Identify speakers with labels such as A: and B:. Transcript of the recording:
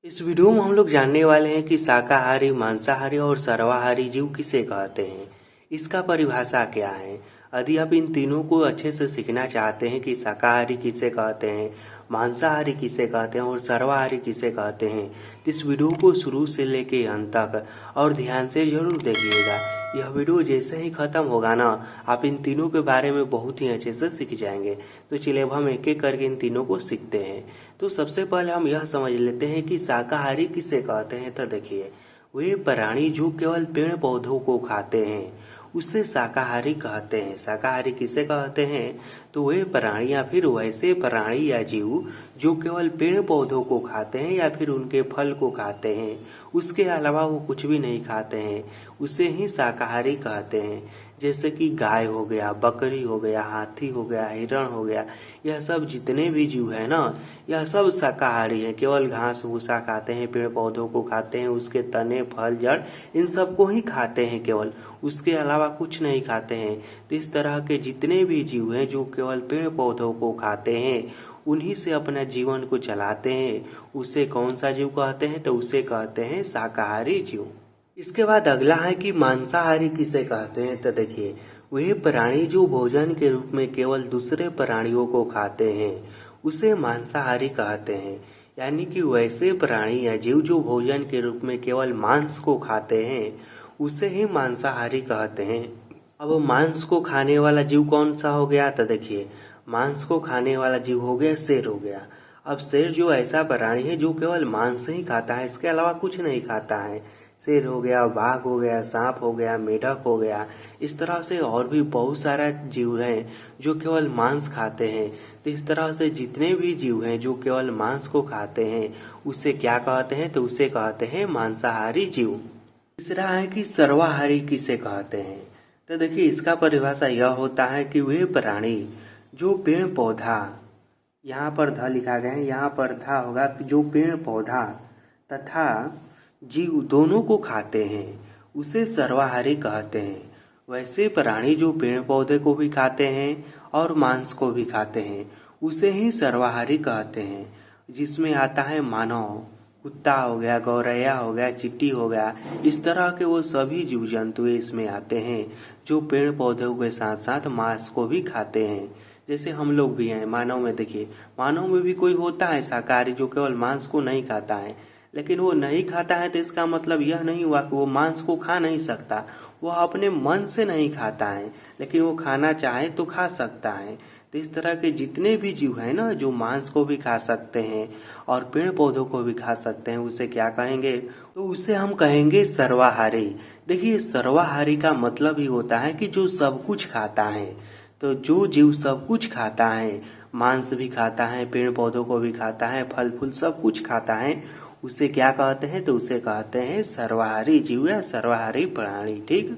A: इस वीडियो में हम लोग जानने वाले हैं कि शाकाहारी, मांसाहारी और सर्वाहारी जीव किसे कहते हैं, इसका परिभाषा क्या है। यदि आप इन तीनों को अच्छे से सीखना चाहते हैं कि शाकाहारी किसे कहते हैं, मांसाहारी किसे कहते हैं और सर्वाहारी किसे कहते हैं, तो इस वीडियो को शुरू से लेके अंत तक और ध्यान से जरूर देखिएगा। यह वीडियो जैसे ही खत्म होगा ना, आप इन तीनों के बारे में बहुत ही अच्छे से सीख जाएंगे। तो चलिए अब हम एक एक करके इन तीनों को सीखते हैं। तो सबसे पहले हम यह समझ लेते हैं कि शाकाहारी किसे कहते हैं। तो देखिए, वे प्राणी जो केवल पेड़ पौधों को खाते हैं उसे शाकाहारी कहते हैं। शाकाहारी किसे कहते हैं? तो वे प्राणी या फिर वैसे प्राणी या जीव जो केवल पेड़ पौधों को खाते हैं या फिर उनके फल को खाते हैं, उसके अलावा वो कुछ भी नहीं खाते हैं, उसे ही शाकाहारी कहते हैं। जैसे कि गाय हो गया, बकरी हो गया, हाथी हो गया, हिरण हो गया, यह सब जितने भी जीव है ना, यह सब शाकाहारी हैं। केवल घास भूसा खाते हैं, पेड़ पौधों को खाते हैं, उसके तने फल जड़ इन सबको ही खाते हैं केवल, उसके अलावा कुछ नहीं खाते हैं। तो इस तरह के जितने भी जीव हैं जो केवल पेड़ पौधों को खाते हैं, उन्हीं से अपना जीवन को चलाते हैं, उसे कौन सा जीव कहते हैं? तो उसे कहते हैं शाकाहारी जीव। इसके बाद अगला है कि मांसाहारी किसे कहते हैं। तो देखिए, वे प्राणी जो भोजन के रूप में केवल दूसरे प्राणियों को खाते हैं उसे मांसाहारी कहते हैं। यानी कि वैसे प्राणी या जीव जो भोजन के रूप में केवल मांस को खाते हैं उसे ही मांसाहारी कहते हैं। अब मांस को खाने वाला जीव कौन सा हो गया? तो देखिए, मांस को खाने वाला जीव हो गया शेर हो गया। अब शेर जो ऐसा प्राणी है जो केवल मांस ही खाता है, इसके अलावा कुछ नहीं खाता है। शेर हो गया, बाघ हो गया, सांप हो गया, मेढक हो गया, इस तरह से और भी बहुत सारा जीव हैं जो केवल मांस खाते हैं। तो इस तरह से जितने भी जीव हैं जो केवल मांस को खाते हैं उसे क्या कहते हैं? तो उसे कहते हैं मांसाहारी जीव। तीसरा है कि सर्वाहारी किसे कहते हैं। तो देखिए, इसका परिभाषा यह होता है कि वे प्राणी जो पेड़ पौधा, यहाँ पर ध लिखा गया है, यहाँ पर था होगा, जो पेड़ पौधा तथा जीव दोनों को खाते हैं उसे सर्वाहारी कहते हैं। वैसे प्राणी जो पेड़ पौधे को भी खाते हैं और मांस को भी खाते हैं उसे ही सर्वाहारी कहते हैं। जिसमें आता है मानव, कुत्ता हो गया, गौरैया हो गया, चींटी हो गया, इस तरह के वो सभी जीव जंतु इसमें आते हैं जो पेड़ पौधों के साथ साथ मांस को भी खाते हैं। जैसे हम लोग भी हैं। मानव में देखिए, मानव में भी कोई होता है शाकाहारी जो केवल मांस को नहीं खाता है, लेकिन वो नहीं खाता है तो इसका मतलब यह नहीं हुआ कि वो मांस को खा नहीं सकता। वह अपने मन से नहीं खाता है, लेकिन वो खाना चाहे तो खा सकता है। तो इस तरह के जितने भी जीव हैं ना जो मांस को भी खा सकते हैं और पेड़ पौधों को भी खा सकते हैं, उसे क्या कहेंगे? तो उसे हम कहेंगे सर्वाहारी। देखिए, सर्वाहारी का मतलब ही होता है कि जो सब कुछ खाता है। तो जो जीव सब कुछ खाता है, मांस भी खाता है, पेड़ पौधों को भी खाता है, फल फूल सब कुछ खाता है, उसे क्या कहते हैं? तो उसे कहते हैं सर्वाहारी जीव या सर्वाहारी प्राणी। ठीक।